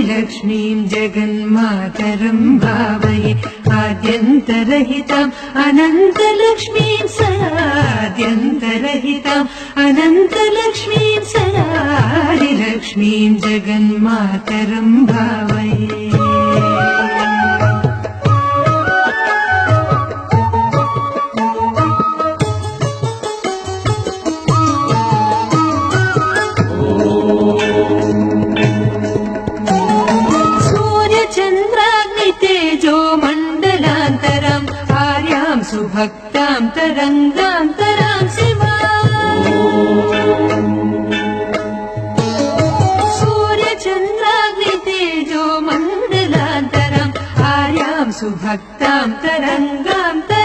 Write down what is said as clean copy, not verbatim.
आदिलक्ष्मीं जगन्मातरं भावये आद्यन्तरहिताम् अनन्तलक्ष्मीं सदाद्यन्तरहिताम् अनन्तलक्ष्मीं सदादिलक्ष्मीं जगन्मातरं भावये। तेजो मण्डलान्तरम् आर्यां सुभक्तां तरङ्गान्तरां शिवा सूर्यचन्द्राग्नितेजो मण्डलान्तरम् आर्यां सुभक्तां तरङ्गान्तरां